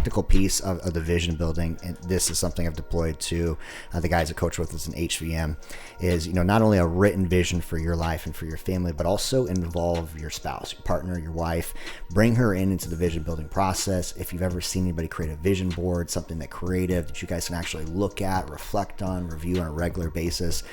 practical piece of the vision building, and this is something I've deployed to the guys that coach with us in HVM, is, not only a written vision for your life and for your family, but also involve your spouse, your partner, your wife. Bring her into the vision building process. If you've ever seen anybody create a vision board, something that creative that you guys can actually look at, reflect on, review on a regular basis.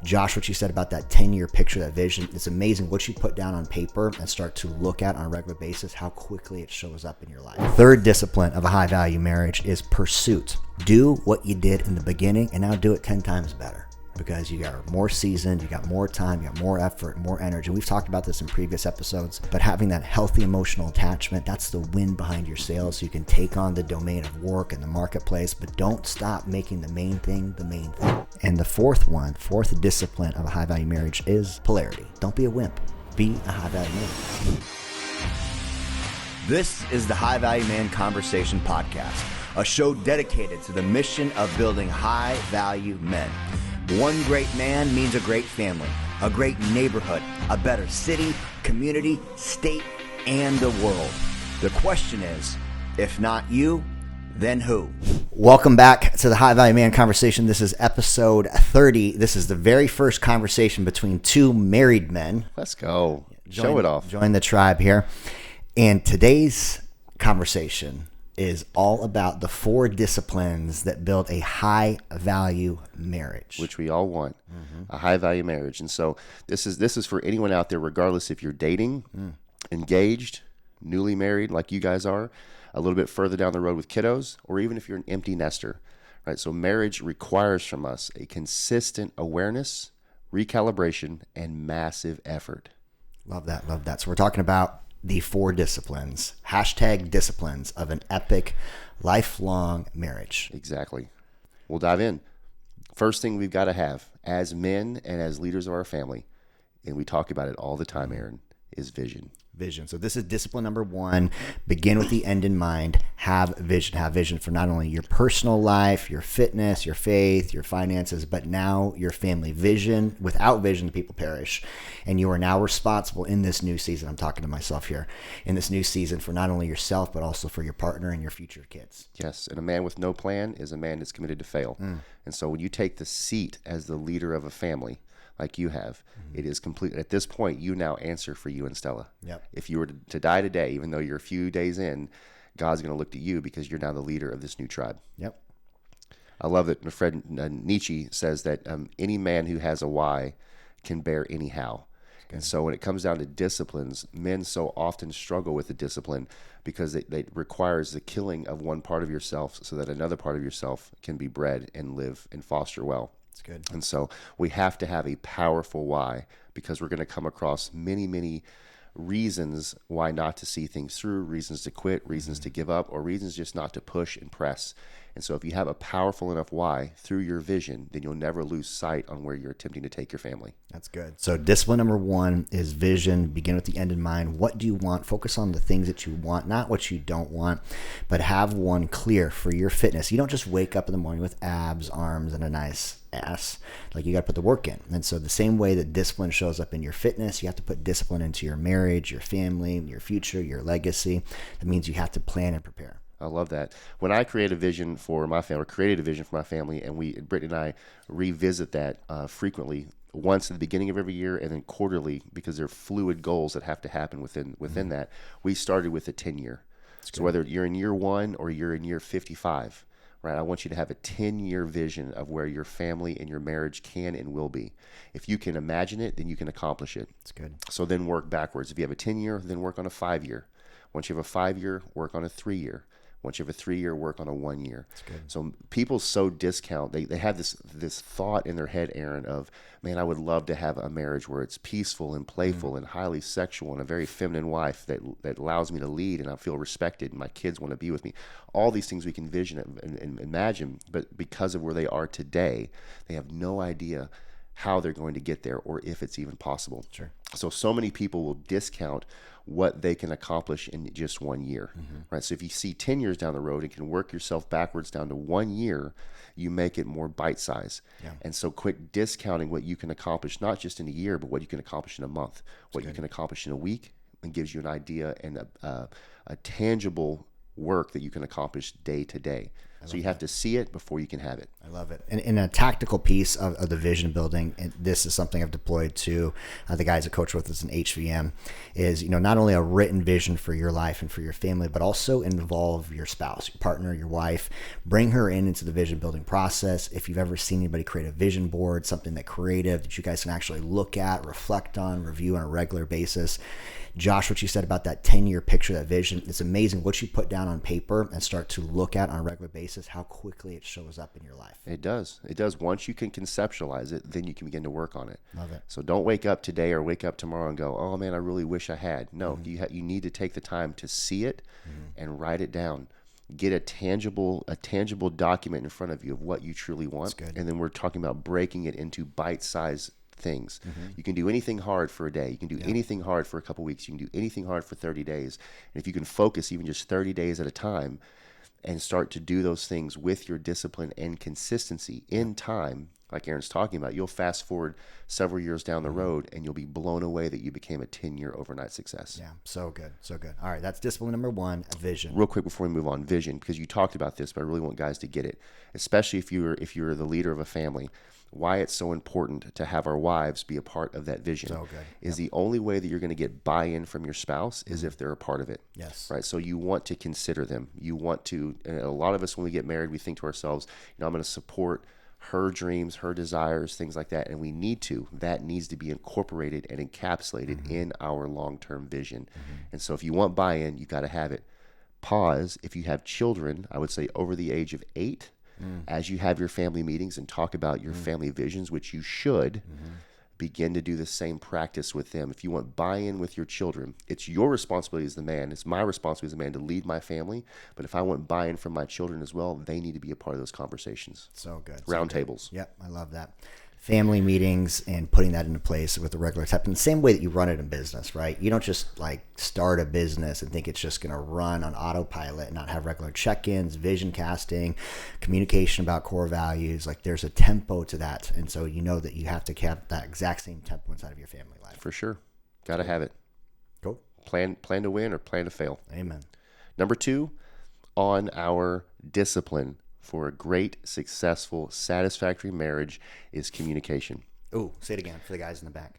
Josh, what you said about that 10-year picture, that vision, it's amazing what you put down on paper and start to look at on a regular basis, how quickly it shows up in your life. Third discipline of a high value marriage is pursuit. Do what you did in the beginning and now do it 10 times better, because you got more seasoned, you got more time, you got more effort, more energy. We've talked about this in previous episodes, but having that healthy emotional attachment, that's the wind behind your sails, so you can take on the domain of work and the marketplace, but don't stop making the main thing the main thing. And the fourth discipline of a high value marriage is polarity. Don't be a wimp. Be a high value man. This is the High Value Man Conversation Podcast, a show dedicated to the mission of building high value men. One great man means a great family, a great neighborhood, a better city, community, state, and the world. The question is, if not you, then who? Welcome back to the High Value Man Conversation. This is episode 30. This is the very first conversation between two married men. Let's go. Show it off. Join the tribe here. And today's conversation is all about the 4 disciplines that build a high value marriage, which we all want, a high value marriage. And so this is for anyone out there, regardless if you're dating, engaged, newly married like you guys are, a little bit further down the road with kiddos, or even if you're an empty nester, right? So marriage requires from us a consistent awareness, recalibration, and massive effort. Love that. So we're talking about the 4 disciplines, #disciplines of an epic, lifelong marriage. Exactly. We'll dive in. First thing we've got to have as men and as leaders of our family, and we talk about it all the time, Aaron, is vision. Vision. So this is discipline number 1. Begin with the end in mind. Have vision. Have vision for not only your personal life, your fitness, your faith, your finances, but now your family. Vision. Without vision, people perish. And you are now responsible in this new season. I'm talking to myself here. In this new season for not only yourself, but also for your partner and your future kids. Yes. And a man with no plan is a man that's committed to fail. And so when you take the seat as the leader of a family, like you have, it is complete. At this point, you now answer for you and Stella. Yep. If you were to die today, even though you're a few days in, God's going to look to you because you're now the leader of this new tribe. Yep. I love that my friend Nietzsche says that any man who has a why can bear any how. And so when it comes down to disciplines, men so often struggle with the discipline because it requires the killing of one part of yourself so that another part of yourself can be bred and live and foster well. That's good. And so we have to have a powerful why, because we're going to come across many, many reasons why not to see things through, reasons to quit, reasons to give up, or reasons just not to push and press. And so if you have a powerful enough why through your vision, then you'll never lose sight on where you're attempting to take your family. That's good. So discipline number 1 is vision. Begin with the end in mind. What do you want? Focus on the things that you want, not what you don't want, but have one clear for your fitness. You don't just wake up in the morning with abs, arms, and a nice ass. Like, you got to put the work in. And so the same way that discipline shows up in your fitness, you have to put discipline into your marriage, your family, your future, your legacy. That means you have to plan and prepare. I love that. When I created a vision for my family, and Brittany and I revisit that frequently, once at the beginning of every year and then quarterly, because there are fluid goals that have to happen within that. We started with a 10-year. So whether you're in year 1 or you're in year 55, right? I want you to have a 10-year vision of where your family and your marriage can and will be. If you can imagine it, then you can accomplish it. That's good. So then work backwards. If you have a 10-year, then work on a 5-year. Once you have a 5-year, work on a 3-year. Once you have a 3-year, work on a 1-year. So people so discount. They have this thought in their head, Aaron, of, man, I would love to have a marriage where it's peaceful and playful and highly sexual and a very feminine wife that allows me to lead and I feel respected and my kids want to be with me. All these things we can vision and imagine, but because of where they are today, they have no idea how they're going to get there or if it's even possible. Sure. So many people will discount what they can accomplish in just 1 year, right? So if you see 10 years down the road and can work yourself backwards down to 1 year, you make it more bite-sized. Yeah. And so quit discounting what you can accomplish, not just in a year, but what you can accomplish in a month, what you can accomplish in a week, and gives you an idea and a tangible work that you can accomplish day to day. So you have to see it before you can have it. I love it. And in a tactical piece of the vision building, and this is something I've deployed to the guys that coach with us in HVM, is, not only a written vision for your life and for your family, but also involve your spouse, your partner, your wife. Bring her into the vision building process. If you've ever seen anybody create a vision board, something that creative that you guys can actually look at, reflect on, review on a regular basis. Josh, what you said about that 10-year picture, that vision, it's amazing what you put down on paper and start to look at on a regular basis, how quickly it shows up in your life. It does. It does. Once you can conceptualize it, then you can begin to work on it. Love it. So don't wake up today or wake up tomorrow and go, oh man, I really wish I had. No, you need to take the time to see it and write it down. Get a tangible document in front of you of what you truly want. And then we're talking about breaking it into bite-sized things. You can do anything hard for a day. You can do anything hard for a couple weeks. You can do anything hard for 30 days. And if you can focus even just 30 days at a time and start to do those things with your discipline and consistency in time, like Aaron's talking about, you'll fast forward several years down the road and you'll be blown away that you became a 10-year overnight success. Yeah, so good, so good. All right, that's discipline number one, vision. Real quick before we move on, vision, because you talked about this, but I really want guys to get it, especially if you're the leader of a family. Why it's so important to have our wives be a part of that vision is the only way that you're going to get buy-in from your spouse is if they're a part of it. Yes. Right. So you want to consider them. You want to, and a lot of us, when we get married, we think to ourselves, I'm going to support her dreams, her desires, things like that. And we need to. That needs to be incorporated and encapsulated in our long-term vision. And so if you want buy-in, you got to have it. Pause. If you have children, I would say over the age of 8, as you have your family meetings and talk about your family visions, which you should, begin to do the same practice with them. If you want buy-in with your children, it's your responsibility as the man. It's my responsibility as a man to lead my family. But if I want buy-in from my children as well, they need to be a part of those conversations. So good. Round tables. Yep, I love that. Family meetings and putting that into place with a regular type, in the same way that you run it in business, right? You don't just like start a business and think it's just going to run on autopilot and not have regular check-ins, vision casting, communication about core values. Like there's a tempo to that. And so you know that you have to have that exact same tempo inside of your family life. For sure. Got to have it. Cool. Plan to win or plan to fail. Amen. Number 2, on our discipline for a great, successful, satisfactory marriage is communication. Oh, say it again for the guys in the back.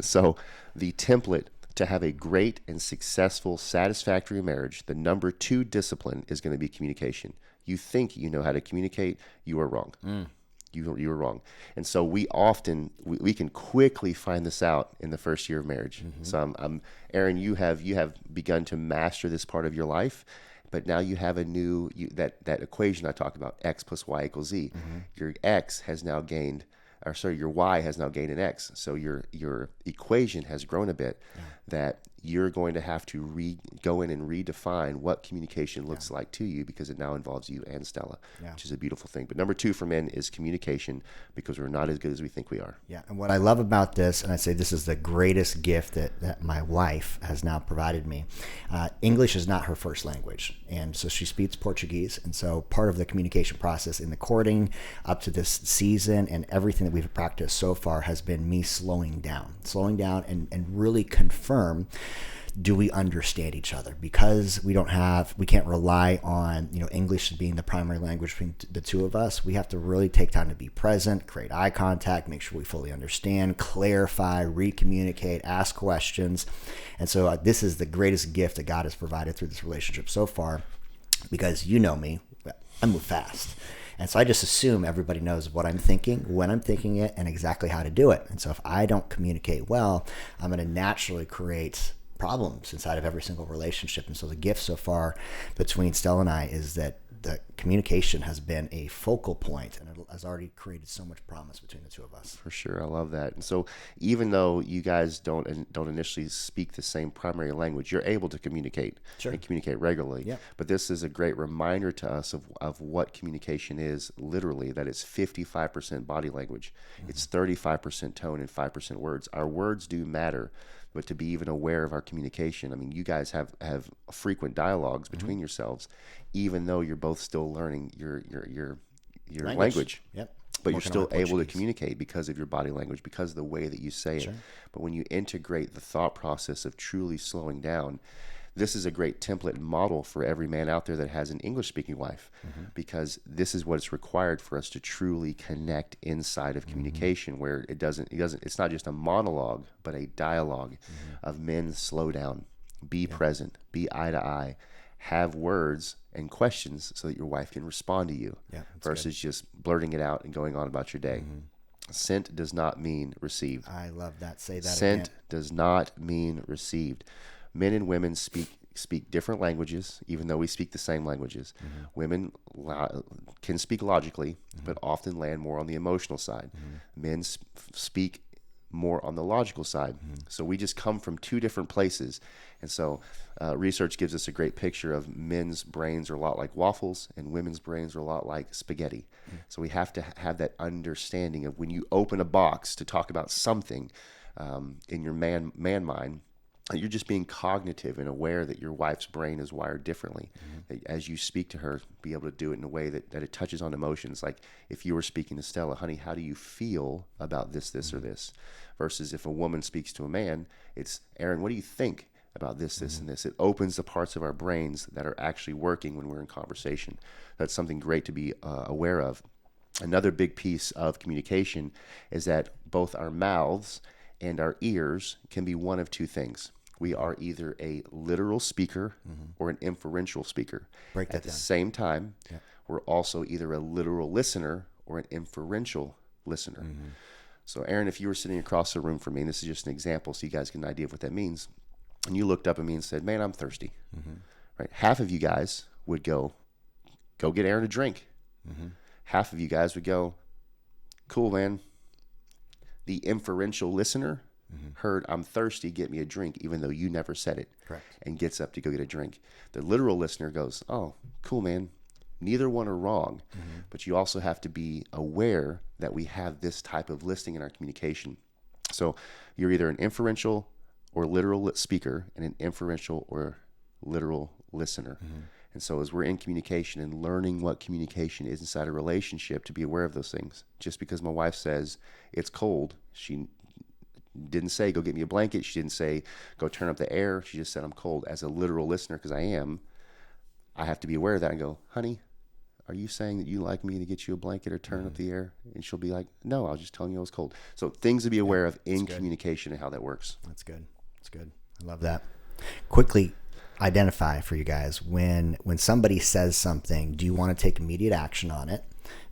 So the template to have a great and successful, satisfactory marriage, the number 2 discipline is going to be communication. You think you know how to communicate, you are wrong. You are wrong. And so we can quickly find this out in the first year of marriage. So Aaron, you have begun to master this part of your life. But now you have that equation I talked about, x plus y equals z. Your x has now gained, your y has now gained an x. So your equation has grown a bit. That you're going to have to go in and redefine what communication looks like to you, because it now involves you and Stella, which is a beautiful thing. But number 2 for men is communication, because we're not as good as we think we are. Yeah, and what I love about this, and I say this is the greatest gift that my wife has now provided me. English is not her first language, and so she speaks Portuguese, and so part of the communication process in the courting up to this season and everything that we've practiced so far has been me slowing down and really confirm, do we understand each other? Because we can't rely on, English being the primary language between the two of us. We have to really take time to be present, create eye contact, make sure we fully understand, clarify, re-communicate, ask questions. And so this is the greatest gift that God has provided through this relationship so far, because you know me, I move fast. And so I just assume everybody knows what I'm thinking, when I'm thinking it, and exactly how to do it. And so if I don't communicate well, I'm going to naturally create problems inside of every single relationship. And so the gift so far between Stella and I is that the communication has been a focal point, and it has already created so much promise between the two of us. For sure. I love that. And so even though you guys don't initially speak the same primary language, you're able to communicate and communicate regularly. Yeah. But this is a great reminder to us of what communication is, literally, that it's 55% body language. It's 35% tone and 5% words. Our words do matter. But to be even aware of our communication, I mean, you guys have frequent dialogues between yourselves, even though you're both still learning your language. Yep. But you're still able to communicate because of your body language, because of the way that you say it. But when you integrate the thought process of truly slowing down, this is a great template and model for every man out there that has an English-speaking wife, because this is what is required for us to truly connect inside of communication, where it's not just a monologue, but a dialogue of men. Slow down, be present, be eye to eye, have words and questions so that your wife can respond to you, versus just blurting it out and going on about your day. Sent does not mean received. I love that. Say that Sent again. does not mean received. Men and women speak different languages, even though we speak the same languages. Women can speak logically, but often land more on the emotional side. Men speak more on the logical side. So we just come from two different places. And so research gives us a great picture of men's brains are a lot like waffles and women's brains are a lot like spaghetti. So we have to have that understanding of when you open a box to talk about something in your man mind, you're just being cognitive and aware that your wife's brain is wired differently. That as you speak to her, be able to do it in a way that it touches on emotions. Like if you were speaking to Stella, honey, how do you feel about this, or this? Versus if a woman speaks to a man, it's, Aaron, what do you think about this, and this? It opens the parts of our brains that are actually working when we're in conversation. That's something great to be aware of. Another big piece of communication is that both our mouths and our ears can be one of two things. We are either a literal speaker or an inferential speaker. Break that At the down. same time, we're also either a literal listener or an inferential listener. So Aaron, if you were sitting across the room from me, and this is just an example so you guys get an idea of what that means, and you looked up at me and said, man, I'm thirsty. Right? Half of you guys would go get Aaron a drink. Half of you guys would go, cool, man. The inferential listener heard, I'm thirsty, get me a drink, even though you never said it. Correct. And gets up to go get a drink. The literal listener goes, oh, cool, man. Neither one are wrong, but you also have to be aware that we have this type of listening in our communication. So you're either an inferential or literal speaker and an inferential or literal listener. And so as we're in communication and learning what communication is inside a relationship, to be aware of those things. Just because my wife says it's cold, she didn't say go get me a blanket. She didn't say go turn up the air. She just said I'm cold. As a literal listener, because I have to be aware of that and go, honey, are you saying that you like me to get you a blanket or turn up the air? And she'll be like, no, I was just telling you I was cold. So things to be aware of in communication and how that works. That's good. That's good. I love that. Quickly identify for you guys when somebody says something, do you want to take immediate action on it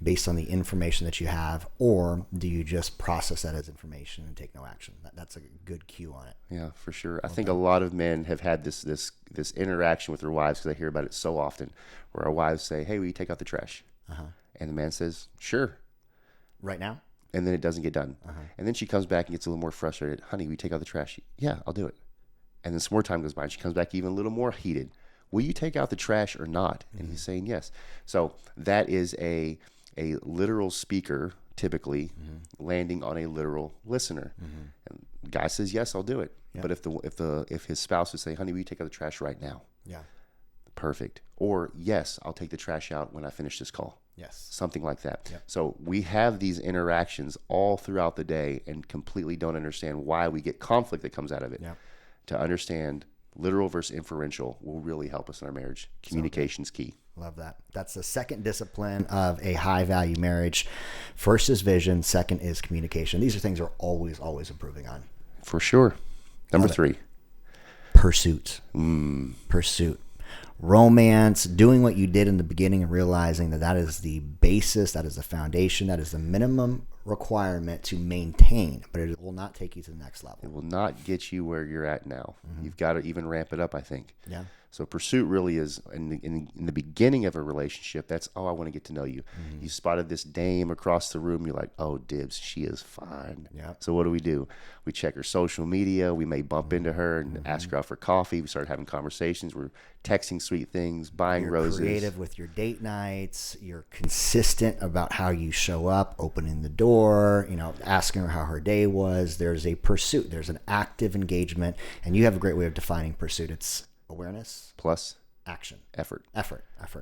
based on the information that you have, or do you just process that as information and take no action? That's a good cue on it. Yeah, for sure. I think a lot of men have had this interaction with their wives, because I hear about it so often, where our wives say, hey, will you take out the trash? And the man says, sure. Right now? And then it doesn't get done. And then she comes back and gets a little more frustrated. Honey, will you take out the trash? Yeah, I'll do it. And then some more time goes by and she comes back even a little more heated. Will you take out the trash or not? And he's saying yes. So that is a literal speaker typically landing on a literal listener. And the guy says yes, I'll do it. But if his spouse would say, honey, will you take out the trash right now? Yeah. Perfect. Or yes, I'll take the trash out when I finish this call. Yes. Something like that. Yep. So we have these interactions all throughout the day and completely don't understand why we get conflict that comes out of it. Yep. To understand literal versus inferential will really help us in our marriage. Communication's key. Love that. That's the second discipline of a high value marriage. First is vision. Second is communication. These are things we're always improving on. For sure. Number 3. Pursuit. Pursuit. Romance, doing what you did in the beginning and realizing that is the basis, that is the foundation, that is the minimum requirement to maintain, but it will not take you to the next level. It will not get you where you're at now. You've got to even ramp it up, I think. Yeah. So pursuit really is in the beginning of a relationship. That's, I want to get to know you. You spotted this dame across the room. You're like, oh, dibs, she is fine. Yeah. So what do? We check her social media. We may bump into her and ask her out for coffee. We start having conversations. We're texting sweet things, buying You're roses. creative with your date nights. You're consistent about how you show up, opening the door, asking her how her day was. There's a pursuit. There's an active engagement. And you have a great way of defining pursuit. It's awareness Plus action, effort.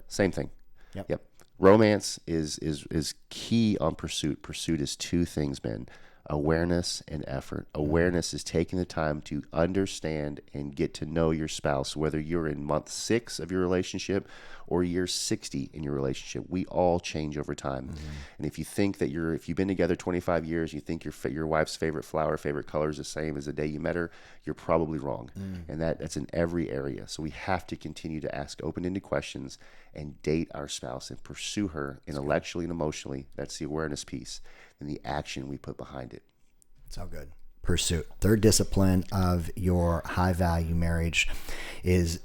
Same thing. Yep. Romance is key on pursuit. Pursuit is two things, man. Awareness and effort. Awareness is taking the time to understand and get to know your spouse, whether you're in month 6 of your relationship or year 60 in your relationship. We all change over time. And if you think that if you've been together 25 years, you think your wife's favorite flower, favorite color is the same as the day you met her, you're probably wrong. And that's in every area. So we have to continue to ask open-ended questions and date our spouse and pursue her intellectually and emotionally. That's the awareness piece. And the action we put behind it. So good. Pursuit. Third discipline of your high value marriage is,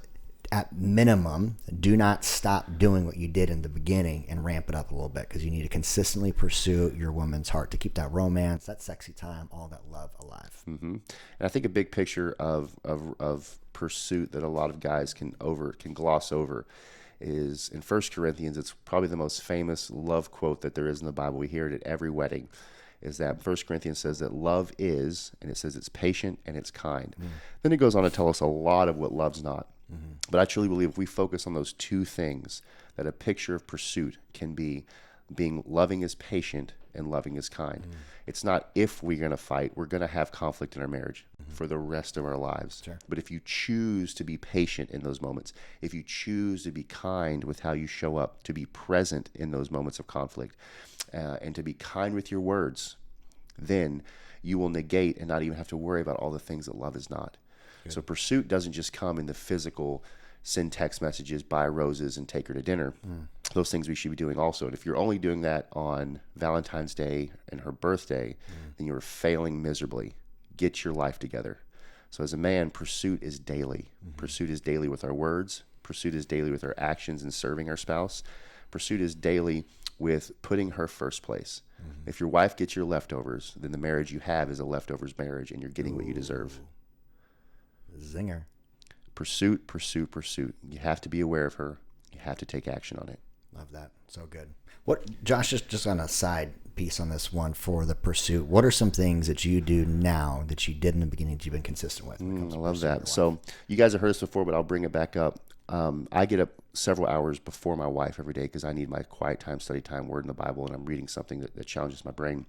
at minimum, do not stop doing what you did in the beginning and ramp it up a little bit, because you need to consistently pursue your woman's heart to keep that romance, that sexy time, all that love alive. And I think a big picture of pursuit that a lot of guys can gloss over is in 1 Corinthians. It's probably the most famous love quote that there is in the Bible. We hear it at every wedding, is that 1 Corinthians says that love is, and it says it's patient and it's kind. Then it goes on to tell us a lot of what love's not. But I truly believe if we focus on those two things, that a picture of pursuit can be being loving is patient and loving is kind. It's not if we're going to fight, we're going to have conflict in our marriage for the rest of our lives. Sure. But if you choose to be patient in those moments, if you choose to be kind with how you show up, to be present in those moments of conflict, and to be kind with your words, then you will negate and not even have to worry about all the things that love is not. Good. So pursuit doesn't just come in the physical, send text messages, buy roses, and take her to dinner. Those things we should be doing also. And if you're only doing that on Valentine's Day and her birthday, then you're failing miserably. Get your life together. So as a man, pursuit is daily. Pursuit is daily with our words. Pursuit is daily with our actions in serving our spouse. Pursuit is daily with putting her first place. If your wife gets your leftovers, then the marriage you have is a leftovers marriage, and you're getting what you deserve. Zinger. Pursuit, pursuit, pursuit. You have to be aware of her. You have to take action on it. Love that. So good. What, Josh, just on a side piece on this one for the pursuit, what are some things that you do now that you did in the beginning that you've been consistent with? I love that. So you guys have heard this before, but I'll bring it back up. I get up several hours before my wife every day because I need my quiet time, study time, word in the Bible, and I'm reading something that challenges my brain.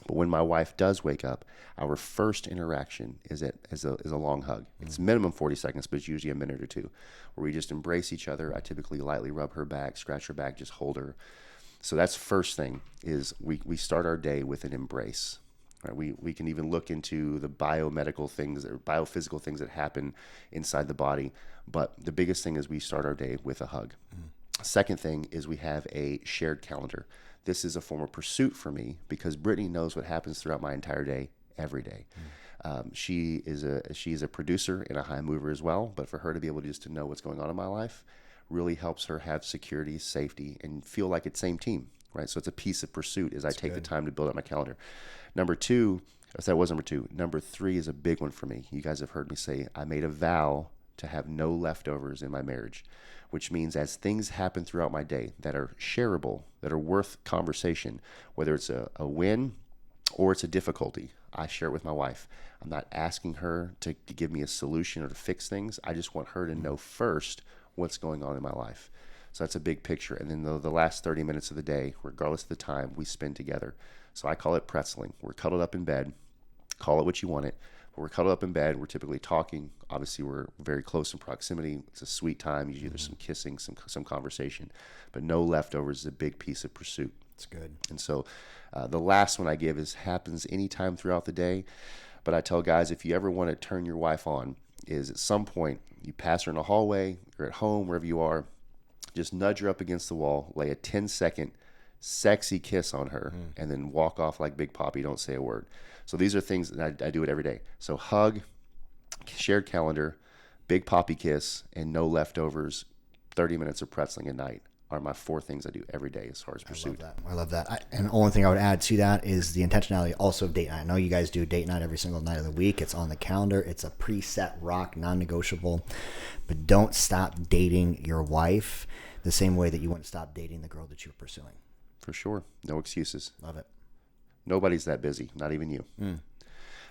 But when my wife does wake up, our first interaction is a long hug. It's minimum 40 seconds, but it's usually a minute or two, where we just embrace each other. I typically lightly rub her back, scratch her back, just hold her. So that's first thing, is we start our day with an embrace. Right? We can even look into the biomedical things or biophysical things that happen inside the body. But the biggest thing is we start our day with a hug. Second thing is we have a shared calendar. This is a form of pursuit for me because Brittany knows what happens throughout my entire day, every day. She is a producer and a high mover as well, but for her to be able to know what's going on in my life really helps her have security, safety, and feel like it's same team, right? So it's a piece of pursuit as I take the time to build up my calendar. Number two, that was number two. Number three is a big one for me. You guys have heard me say I made a vow to have no leftovers in my marriage, which means as things happen throughout my day that are shareable, that are worth conversation, whether it's a win or it's a difficulty, I share it with my wife. I'm not asking her to give me a solution or to fix things. I just want her to know first what's going on in my life. So that's a big picture. And then the last 30 minutes of the day, regardless of the time, we spend together. So I call it pretzeling. We're cuddled up in bed. Call it what you want it. We're cuddled up in bed. We're typically talking. Obviously, we're very close in proximity. It's a sweet time. Usually there's some kissing, some conversation. But no leftovers is a big piece of pursuit. It's good. And so the last one I give happens anytime throughout the day. But I tell guys, if you ever want to turn your wife on, is at some point you pass her in a hallway or at home, wherever you are, just nudge her up against the wall, lay a 10-second sexy kiss on her, and then walk off like Big Papi. Don't say a word. So these are things that I do it every day. So hug, shared calendar, Big Papi kiss, and no leftovers, 30 minutes of pretzeling at night are my 4 things I do every day as far as pursuit. I love that. And the only thing I would add to that is the intentionality also of date night. I know you guys do date night every single night of the week. It's on the calendar. It's a preset rock, non-negotiable. But don't stop dating your wife the same way that you wouldn't stop dating the girl that you're pursuing. For sure. No excuses. Love it. Nobody's that busy, not even you.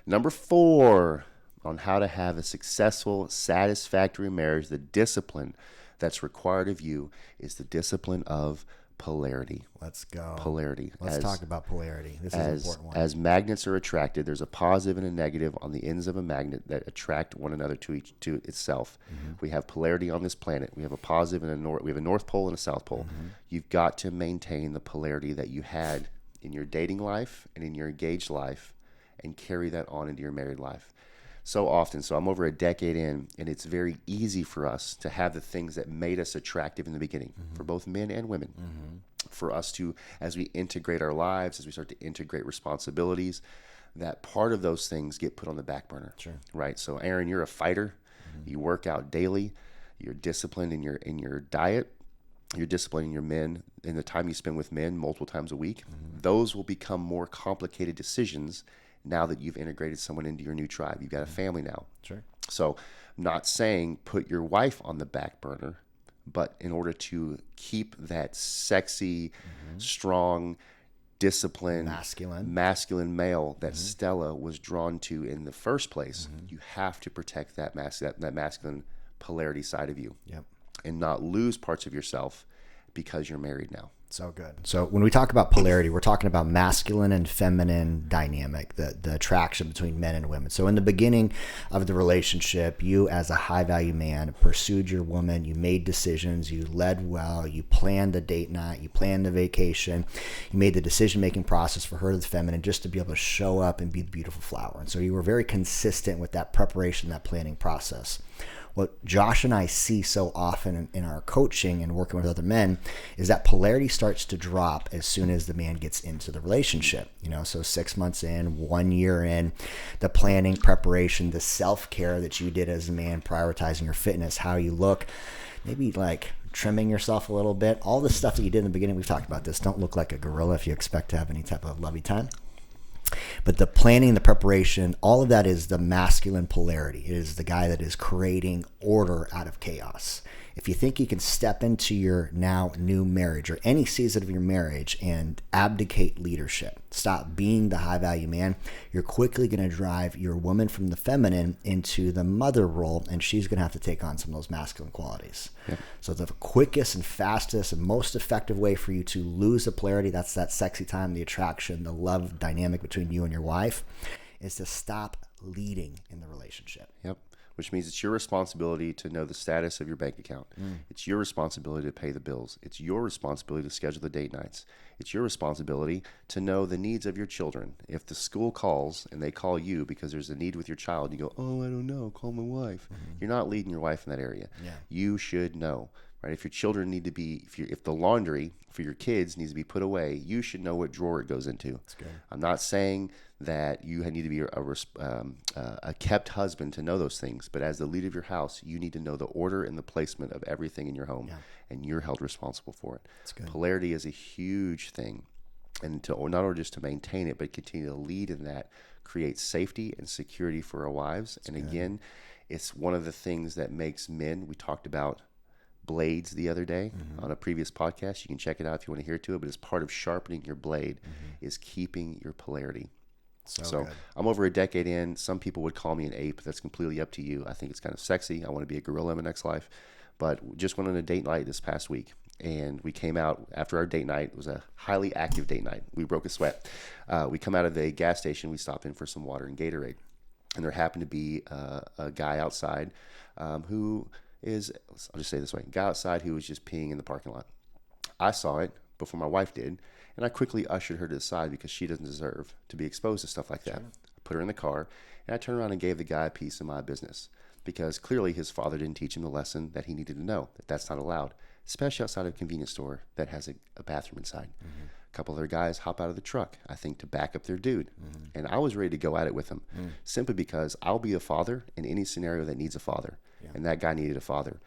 Number 4 on how to have a successful, satisfactory marriage, the discipline that's required of you is the discipline of polarity. Let's go. Polarity. Let's talk about polarity. This is an important one. As magnets are attracted, there's a positive and a negative on the ends of a magnet that attract one another to itself. We have polarity on this planet. We have a positive and we have a north pole and a south pole. You've got to maintain the polarity that you had in your dating life and in your engaged life, and carry that on into your married life. So often, so I'm over a decade in, and it's very easy for us to have the things that made us attractive in the beginning, for both men and women. For us to, as we integrate our lives, as we start to integrate responsibilities, that part of those things get put on the back burner. Sure. Right. So Aaron, you're a fighter. You work out daily. You're disciplined in your diet. You're disciplining your men in the time you spend with men multiple times a week. Those will become more complicated decisions now that you've integrated someone into your new tribe. You've got a family now. Sure. So I'm not saying put your wife on the back burner, but in order to keep that sexy, strong, disciplined, masculine male that Stella was drawn to in the first place, you have to protect that masculine polarity side of you. Yep. And not lose parts of yourself because you're married now. So good. So when we talk about polarity, we're talking about masculine and feminine dynamic, the attraction between men and women. So in the beginning of the relationship, you as a high value man pursued your woman, you made decisions, you led well, you planned the date night, you planned the vacation, you made the decision-making process for her, the feminine, just to be able to show up and be the beautiful flower. And so you were very consistent with that preparation, that planning process. What Josh and I see so often in our coaching and working with other men is that polarity starts to drop as soon as the man gets into the relationship. So 6 months in, 1 year in, the planning, preparation, the self-care that you did as a man, prioritizing your fitness, how you look, maybe like trimming yourself a little bit, all the stuff that you did in the beginning. We've talked about this. Don't look like a gorilla if you expect to have any type of lovey time. But the planning, the preparation, all of that is the masculine polarity. It is the guy that is creating order out of chaos. If you think you can step into your now new marriage or any season of your marriage and abdicate leadership, stop being the high value man, you're quickly going to drive your woman from the feminine into the mother role, and she's going to have to take on some of those masculine qualities. Yep. So the quickest and fastest and most effective way for you to lose the polarity, that's that sexy time, the attraction, the love dynamic between you and your wife, is to stop leading in the relationship. Yep. Which means it's your responsibility to know the status of your bank account. It's your responsibility to pay the bills. It's your responsibility to schedule the date nights. It's your responsibility to know the needs of your children. If the school calls and they call you because there's a need with your child, you go, oh, I don't know, call my wife. You're not leading your wife in that area. Yeah. You should know. Right? If your children need to be, if the laundry for your kids needs to be put away, you should know what drawer it goes into. That's good. I'm not saying that you need to be a kept husband to know those things, but as the leader of your house, you need to know the order and the placement of everything in your home, and you're held responsible for it. That's good. Polarity is a huge thing, and to not only just to maintain it, but continue to lead in that, create safety and security for our wives. That's and good. Again, it's one of the things that makes men. We talked about blades the other day on a previous podcast. You can check it out if you want to hear to it, but as part of sharpening your blade is keeping your polarity. So I'm over a decade in. Some people would call me an ape. That's completely up to you. I think it's kind of sexy. I want to be a gorilla in my next life. But just went on a date night this past week, and we came out after our date night. It was a highly active date night. We broke a sweat. We come out of the gas station. We stop in for some water and Gatorade, and there happened to be a guy outside who is, I'll just say it this way, a guy outside who was just peeing in the parking lot. I saw it before my wife did, and I quickly ushered her to the side because she doesn't deserve to be exposed to stuff like that. Sure. I put her in the car, and I turned around and gave the guy a piece of my business because clearly his father didn't teach him the lesson that he needed to know, that that's not allowed, especially outside of a convenience store that has a bathroom inside. A couple other guys hop out of the truck, I think, to back up their dude. And I was ready to go at it with him simply because I'll be a father in any scenario that needs a father. And that guy needed a father.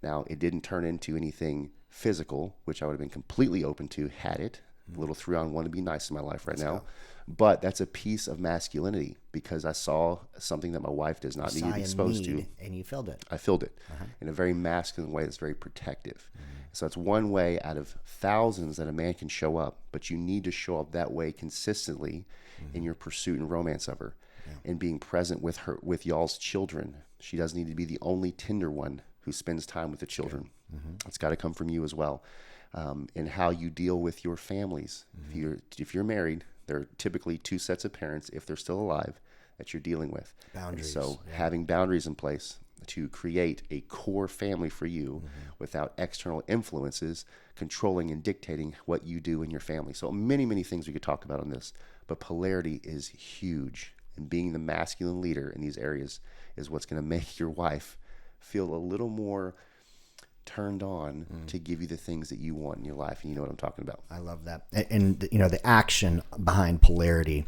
Now, it didn't turn into anything physical, which I would have been completely open to had it. A little 3-on-1 to be nice in my life right now. But that's a piece of masculinity because I saw something that my wife does not need to be exposed to. And you filled it. I filled it in a very masculine way that's very protective. So that's one way out of thousands that a man can show up, but you need to show up that way consistently in your pursuit and romance of her and being present with her, with y'all's children. She doesn't need to be the only tender one who spends time with the children. It's got to come from you as well. in how you deal with your families. If you're married, there are typically two sets of parents, if they're still alive, that you're dealing with. Boundaries. And so having boundaries in place to create a core family for you without external influences controlling and dictating what you do in your family. So many, many things we could talk about on this, but polarity is huge. And being the masculine leader in these areas is what's going to make your wife feel a little more turned on to give you the things that you want in your life. And you know what I'm talking about. I love that. And the action behind polarity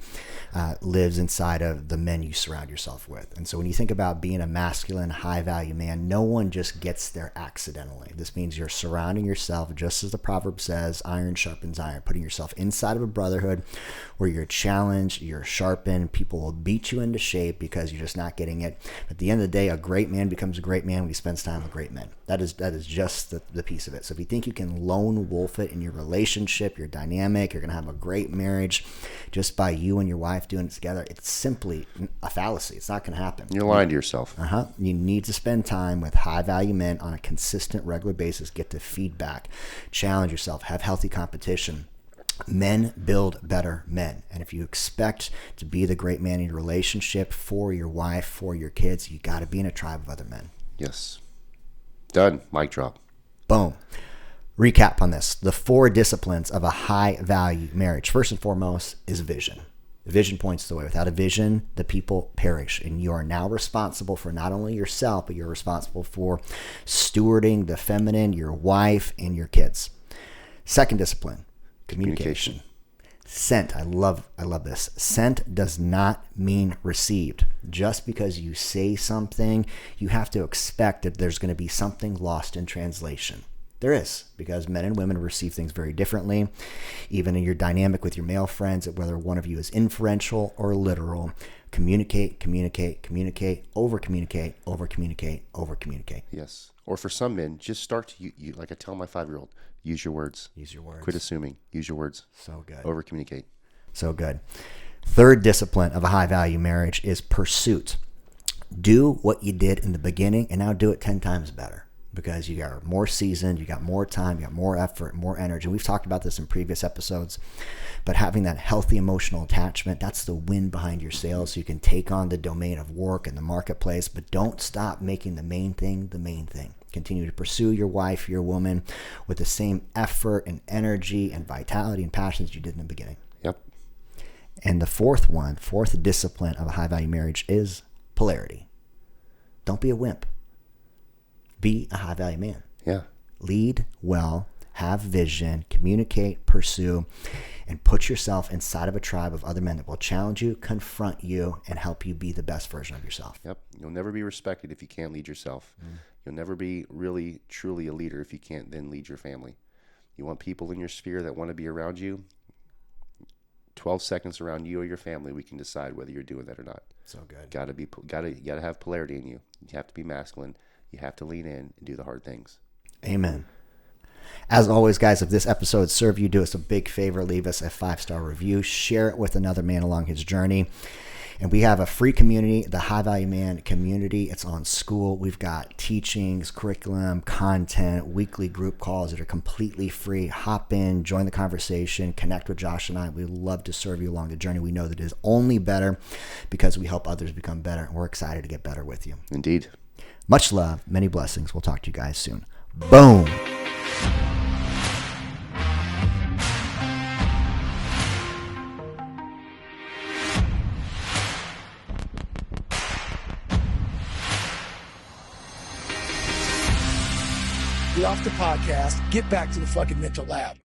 lives inside of the men you surround yourself with. And so when you think about being a masculine, high value man, no one just gets there accidentally. This means you're surrounding yourself, just as the proverb says, iron sharpens iron, putting yourself inside of a brotherhood where you're challenged, you're sharpened, people will beat you into shape because you're just not getting it. At the end of the day, a great man becomes a great man when he spends time with great men. That is just the piece of it. So if you think you can lone wolf it in your relationship, your dynamic, you're going to have a great marriage just by you and your wife doing it together, it's simply a fallacy. It's not going to happen. You're lying to yourself. You need to spend time with high value men on a consistent, regular basis. Get the feedback, challenge yourself, have healthy competition. Men build better men. And if you expect to be the great man in your relationship for your wife, for your kids, you got to be in a tribe of other men. Yes. Done. Mic drop. Boom. Recap on this. The 4 disciplines of a high value marriage. First and foremost is vision. Vision points the way. Without a vision, the people perish. And you are now responsible for not only yourself, but you're responsible for stewarding the feminine, your wife, and your kids. Second discipline, communication. Sent. I love this. Sent does not mean received. Just because you say something, you have to expect that there's going to be something lost in translation. There is, because men and women receive things very differently. Even in your dynamic with your male friends, whether one of you is inferential or literal, communicate, over communicate. Yes. Or for some men, just start to, you like I tell my 5-year-old, use your words. Use your words. Quit assuming. Use your words. So good. Over communicate. So good. Third discipline of a high value marriage is pursuit. Do what you did in the beginning and now do it 10 times better, because you are more seasoned, you got more time, you got more effort, more energy. We've talked about this in previous episodes, but having that healthy emotional attachment, that's the wind behind your sails, so you can take on the domain of work and the marketplace, but don't stop making the main thing the main thing. Continue to pursue your wife, your woman, with the same effort and energy and vitality and passions you did in the beginning. Yep. And the fourth discipline of a high value marriage is polarity. Don't be a wimp. Be a high value man. Yeah. Lead well, have vision, communicate, pursue, and put yourself inside of a tribe of other men that will challenge you, confront you, and help you be the best version of yourself. Yep. You'll never be respected if you can't lead yourself. You'll never be really, truly a leader if you can't then lead your family. You want people in your sphere that want to be around you. 12 seconds around you or your family, we can decide whether you're doing that or not. So good. Gotta have polarity in you. You have to be masculine. You have to lean in and do the hard things. Amen. As always, guys, if this episode served you, do us a big favor. Leave us a 5-star review. Share it with another man along his journey. And we have a free community, the High Value Man community. It's on Skool. We've got teachings, curriculum, content, weekly group calls that are completely free. Hop in, join the conversation, connect with Josh and I. We love to serve you along the journey. We know that it is only better because we help others become better. And we're excited to get better with you. Indeed. Much love, many blessings. We'll talk to you guys soon. Boom. Get off the podcast, get back to the fucking mental lab.